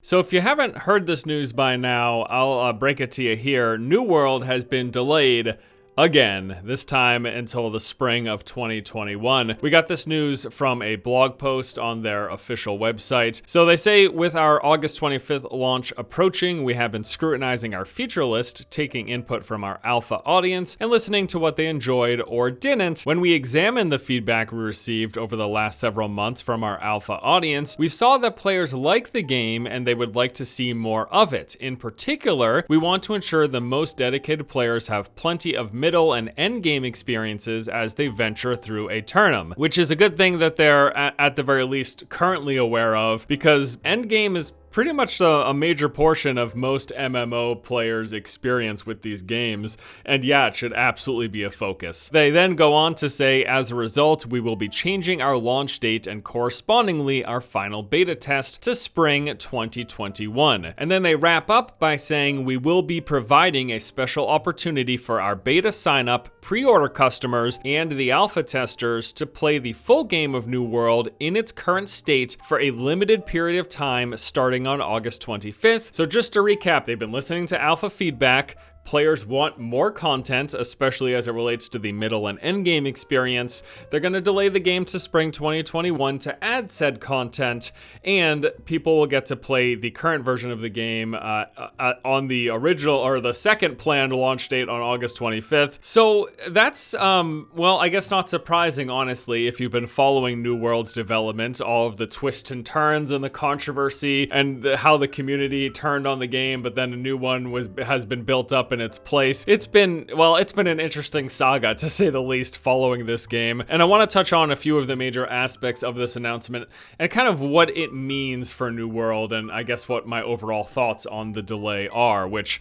So if you haven't heard this news by now, I'll break it to you here. New World has been delayed again, this time until the spring of 2021. We got this news from a blog post on their official website. So they say, with our August 25th launch approaching, we have been scrutinizing our feature list, taking input from our alpha audience, and listening to what they enjoyed or didn't. When we examined the feedback we received over the last several months from our alpha audience, we saw that players like the game and they would like to see more of it. In particular, we want to ensure the most dedicated players have plenty of middle and end game experiences as they venture through a Turnum, which is a good thing that they're at the very least currently aware of, because end game is pretty much a major portion of most MMO players' experience with these games, and yeah, it should absolutely be a focus. They then go on to say, as a result, we will be changing our launch date and correspondingly our final beta test to spring 2021. And then they wrap up by saying, we will be providing a special opportunity for our beta sign-up, pre-order customers, and the alpha testers to play the full game of New World in its current state for a limited period of time starting on August 25th. So just to recap, they've been listening to alpha feedback. Players want more content, especially as it relates to the middle and end game experience. They're going to delay the game to spring 2021 to add said content, and people will get to play the current version of the game on the original or the second planned launch date on August 25th. So that's, well, I guess not surprising, honestly, if you've been following New World's development, all of the twists and turns and the controversy and how the community turned on the game, but then a new one has been built up in its place. It's been an interesting saga, to say the least, following this game. And I want to touch on a few of the major aspects of this announcement and kind of what it means for New World, and I guess what my overall thoughts on the delay are, which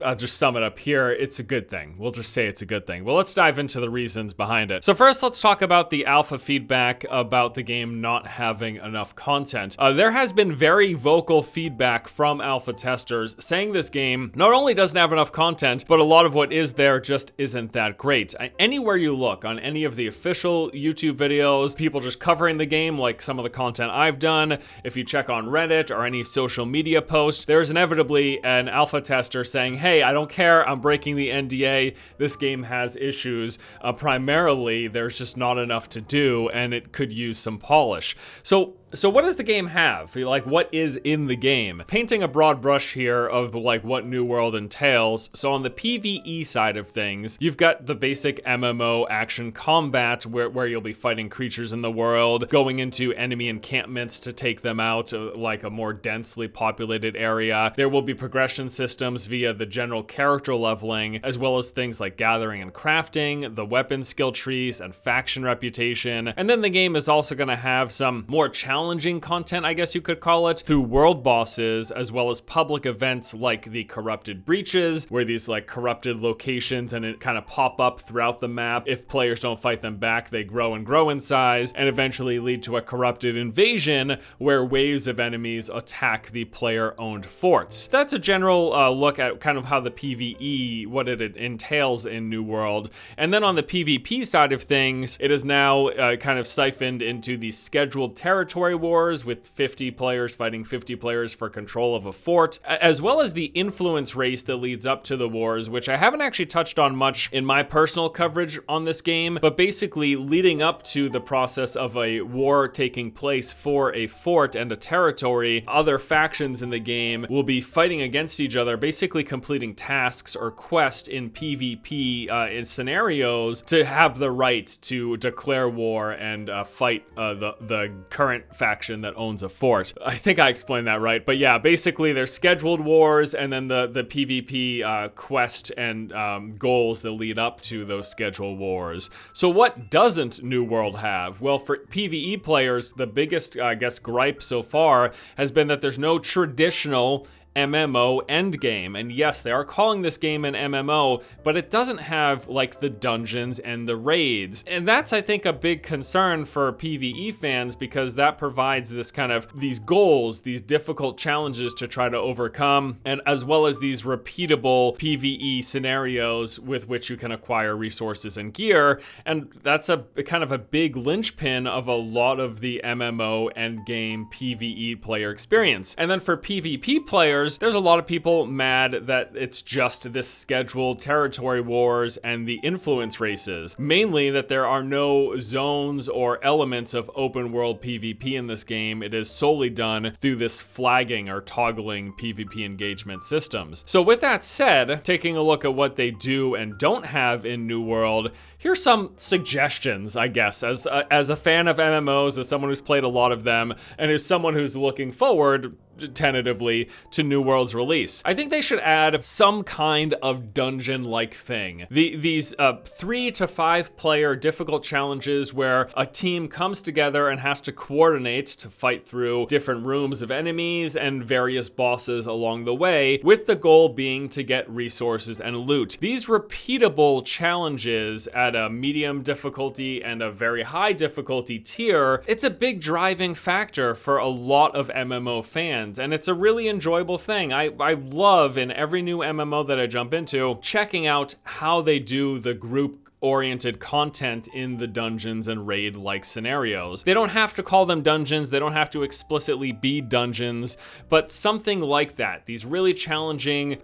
I'll just sum it up here. It's a good thing. We'll just say it's a good thing. Well, let's dive into the reasons behind it. So first, let's talk about the alpha feedback about the game not having enough content. There has been very vocal feedback from alpha testers saying this game not only doesn't have enough content, but a lot of what is there just isn't that great. Anywhere you look, on any of the official YouTube videos, people just covering the game, like some of the content I've done, if you check on Reddit or any social media post, there's inevitably an alpha tester saying, hey, I don't care, I'm breaking the NDA, this game has issues. Primarily, there's just not enough to do, and it could use some polish. So what does the game have? Like, what is in the game? Painting a broad brush here of like what New World entails. So on the PvE side of things, you've got the basic MMO action combat where you'll be fighting creatures in the world, going into enemy encampments to take them out, like a more densely populated area. There will be progression systems via the general character leveling, as well as things like gathering and crafting, the weapon skill trees, and faction reputation. And then the game is also going to have some more challenging content, I guess you could call it, through world bosses, as well as public events like the Corrupted Breaches, where these like corrupted locations and it kind of pop up throughout the map. If players don't fight them back, they grow and grow in size and eventually lead to a corrupted invasion where waves of enemies attack the player-owned forts. That's a general look at kind of how the PvE, what it entails in New World. And then on the PvP side of things, it is now kind of siphoned into the scheduled territory wars with 50 players fighting 50 players for control of a fort, as well as the influence race that leads up to the wars, which I haven't actually touched on much in my personal coverage on this game, but basically leading up to the process of a war taking place for a fort and a territory, other factions in the game will be fighting against each other, basically completing tasks or quests in PvP in scenarios to have the right to declare war and fight the current faction that owns a fort. I think I explained that right, but yeah, basically there's scheduled wars and then the PvP quest and goals that lead up to those scheduled wars. So what doesn't New World have? Well, for PvE players, the biggest, I guess, gripe so far has been that there's no traditional MMO endgame. And yes, they are calling this game an MMO, but it doesn't have like the dungeons and the raids. And that's, I think, a big concern for PvE fans, because that provides this kind of these goals, these difficult challenges to try to overcome, and as well as these repeatable PvE scenarios with which you can acquire resources and gear. And that's a kind of a big linchpin of a lot of the MMO endgame PvE player experience. And then for PvP players, there's a lot of people mad that it's just this scheduled territory wars and the influence races. Mainly that there are no zones or elements of open world PvP in this game. It is solely done through this flagging or toggling PvP engagement systems. So with that said, taking a look at what they do and don't have in New World, here's some suggestions, I guess, as a fan of MMOs, as someone who's played a lot of them, and as someone who's looking forward tentatively to New World's release. I think they should add some kind of dungeon-like thing. These 3 to 5 player difficult challenges where a team comes together and has to coordinate to fight through different rooms of enemies and various bosses along the way, with the goal being to get resources and loot. These repeatable challenges at a medium difficulty and a very high difficulty tier, it's a big driving factor for a lot of MMO fans. And it's a really enjoyable thing. I love, in every new MMO that I jump into, checking out how they do the group-oriented content in the dungeons and raid-like scenarios. They don't have to call them dungeons, they don't have to explicitly be dungeons, but something like that. These really challenging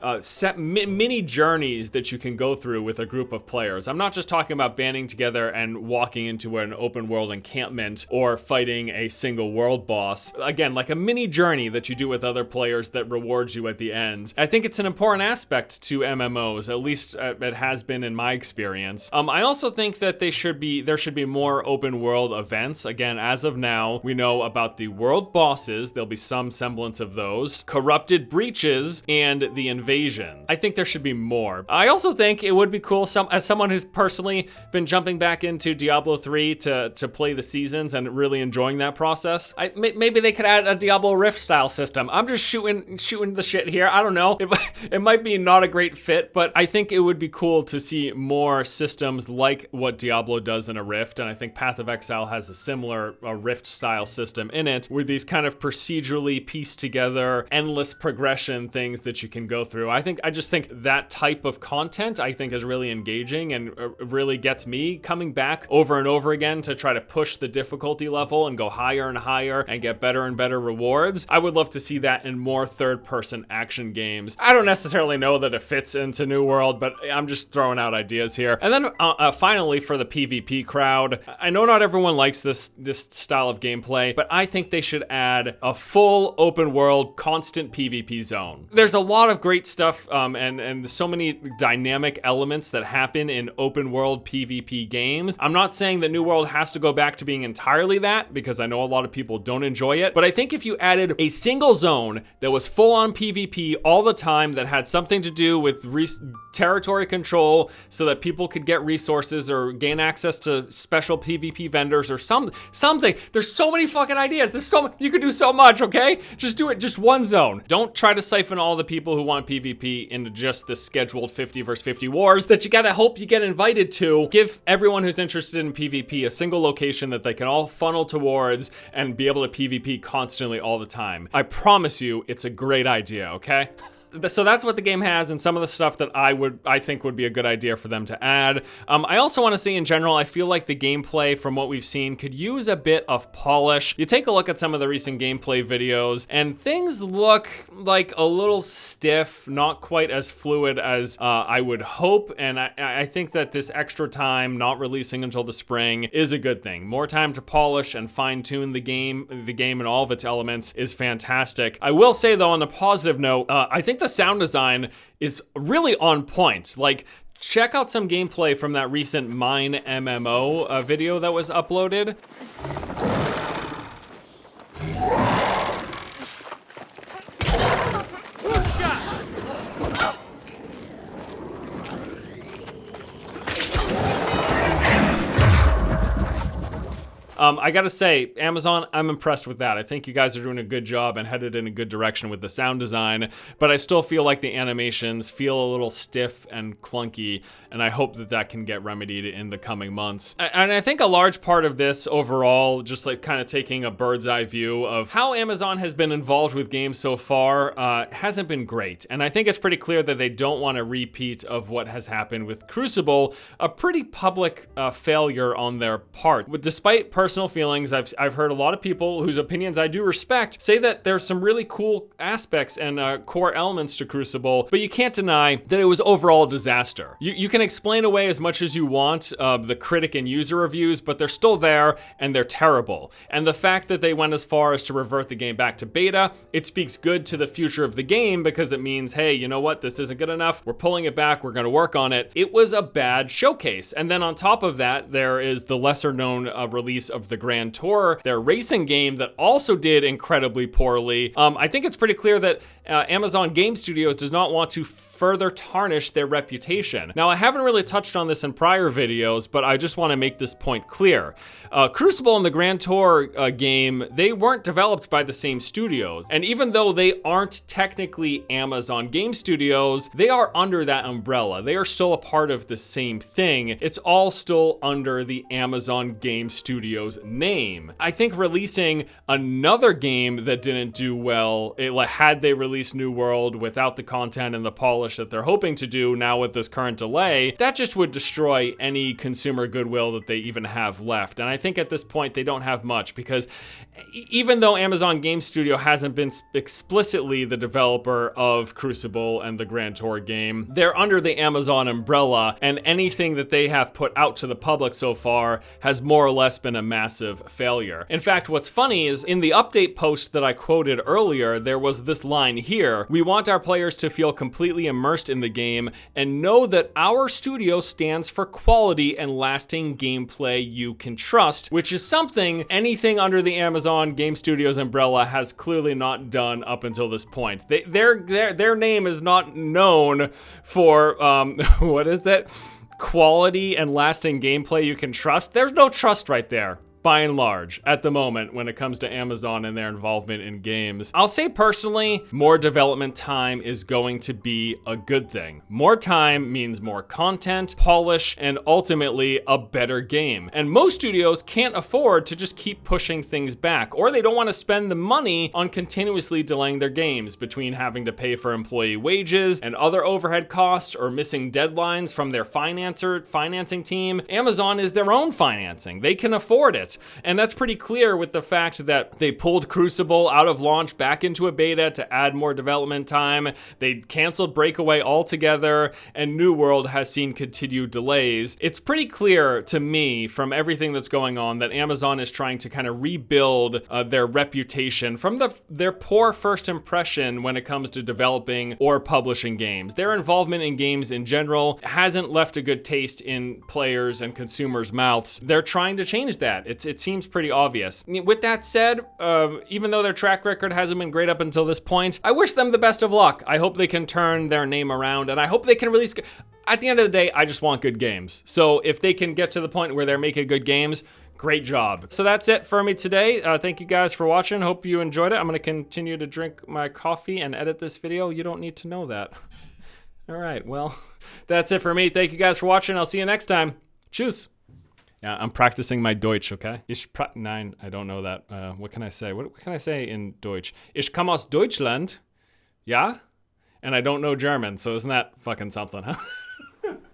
mini journeys that you can go through with a group of players. I'm not just talking about banding together and walking into an open world encampment or fighting a single world boss. Again, like a mini journey that you do with other players that rewards you at the end. I think it's an important aspect to MMOs, at least it has been in my experience. I also think that there should be more open world events. Again, as of now, we know about the world bosses. There'll be some semblance of those. Corrupted breaches and the invasion. I think there should be more. I also think it would be cool, as someone who's personally been jumping back into Diablo 3 to play the seasons and really enjoying that process. Maybe they could add a Diablo Rift style system. I'm just shooting the shit here. I don't know. It might be not a great fit, but I think it would be cool to see more systems like what Diablo does in a Rift, and I think Path of Exile has a similar Rift style system in it, where these kind of procedurally pieced together endless progression things that you can go through. I just think that type of content I think is really engaging and really gets me coming back over and over again to try to push the difficulty level and go higher and higher and get better and better rewards. I would love to see that in more third-person action games. I don't necessarily know that it fits into New World, but I'm just throwing out ideas here. And then finally, for the PvP crowd, I know not everyone likes this style of gameplay, but I think they should add a full open world constant PvP zone. There's a lot of great stuff and so many dynamic elements that happen in open world PvP games. I'm not saying that New World has to go back to being entirely that, because I know a lot of people don't enjoy it, but I think if you added a single zone that was full on PvP all the time, that had something to do with territory control so that people could get resources or gain access to special PvP vendors or something. There's so many fucking ideas. You could do so much, okay? Just do it, just one zone. Don't try to siphon all the people who want PvP into just the scheduled 50 versus 50 wars that you gotta hope you get invited to. Give everyone who's interested in PvP a single location that they can all funnel towards and be able to PvP constantly all the time. I promise you, it's a great idea, okay? So that's what the game has, and some of the stuff that I think would be a good idea for them to add. I also want to say in general, I feel like the gameplay from what we've seen could use a bit of polish. You take a look at some of the recent gameplay videos, and things look like a little stiff, not quite as fluid as I would hope, and I think that this extra time, not releasing until the spring, is a good thing. More time to polish and fine-tune the game and all of its elements is fantastic. I will say though, on a positive note, I think the sound design is really on point. Like, check out some gameplay from that recent Mine MMO video that was uploaded. I gotta say, Amazon, I'm impressed with that. I think you guys are doing a good job and headed in a good direction with the sound design, but I still feel like the animations feel a little stiff and clunky, and I hope that that can get remedied in the coming months. And I think a large part of this overall, just like kind of taking a bird's eye view of how Amazon has been involved with games so far, hasn't been great. And I think it's pretty clear that they don't want a repeat of what has happened with Crucible, a pretty public failure on their part. Despite personal feelings, I've heard a lot of people whose opinions I do respect say that there's some really cool aspects and core elements to Crucible, but you can't deny that it was overall a disaster. You can explain away as much as you want the critic and user reviews, but they're still there and they're terrible. And the fact that they went as far as to revert the game back to beta, it speaks good to the future of the game because it means, hey, you know what, this isn't good enough, we're pulling it back, we're gonna work on it. It was a bad showcase. And then on top of that, there is the lesser known release of the Grand Tour, their racing game that also did incredibly poorly. I think it's pretty clear that Amazon Game Studios does not want to further tarnish their reputation. Now, I haven't really touched on this in prior videos, but I just want to make this point clear. Crucible and the Grand Tour game, they weren't developed by the same studios. And even though they aren't technically Amazon Game Studios, they are under that umbrella. They are still a part of the same thing. It's all still under the Amazon Game Studios name. I think releasing another game that didn't do well, had they released New World without the content and the polish that they're hoping to do now with this current delay, that just would destroy any consumer goodwill that they even have left. And I think at this point they don't have much, because even though Amazon Game Studio hasn't been explicitly the developer of Crucible and the Grand Tour game, they're under the Amazon umbrella, and anything that they have put out to the public so far has more or less been a massive failure. In fact, what's funny is in the update post that I quoted earlier, there was this line here: "We want our players to feel completely immersed in the game and know that our studio stands for quality and lasting gameplay you can trust," which is something anything under the Amazon Game Studios umbrella has clearly not done up until this point. Their name is not known for what is it? Quality and lasting gameplay you can trust. There's no trust right there, by and large, at the moment when it comes to Amazon and their involvement in games. I'll say personally, more development time is going to be a good thing. More time means more content, polish, and ultimately a better game. And most studios can't afford to just keep pushing things back, or they don't want to spend the money on continuously delaying their games, between having to pay for employee wages and other overhead costs, or missing deadlines from their financing team. Amazon is their own financing. They can afford it. And that's pretty clear with the fact that they pulled Crucible out of launch back into a beta to add more development time. They canceled Breakaway altogether, and New World has seen continued delays. It's pretty clear to me from everything that's going on that Amazon is trying to kind of rebuild their reputation from their poor first impression when it comes to developing or publishing games. Their involvement in games in general hasn't left a good taste in players' and consumers' mouths. They're trying to change that. It seems pretty obvious. With that said, even though their track record hasn't been great up until this point, I wish them the best of luck. I hope they can turn their name around, and I hope they can release... At the end of the day, I just want good games. So if they can get to the point where they're making good games, great job. So that's it for me today. Thank you guys for watching. Hope you enjoyed it. I'm gonna continue to drink my coffee and edit this video. You don't need to know that. All right, well, that's it for me. Thank you guys for watching. I'll see you next time. Tschüss. Yeah, I'm practicing my Deutsch, okay? Nein, I don't know that. What can I say? What can I say in Deutsch? Ich komme aus Deutschland. Ja? And I don't know German, so isn't that fucking something, huh?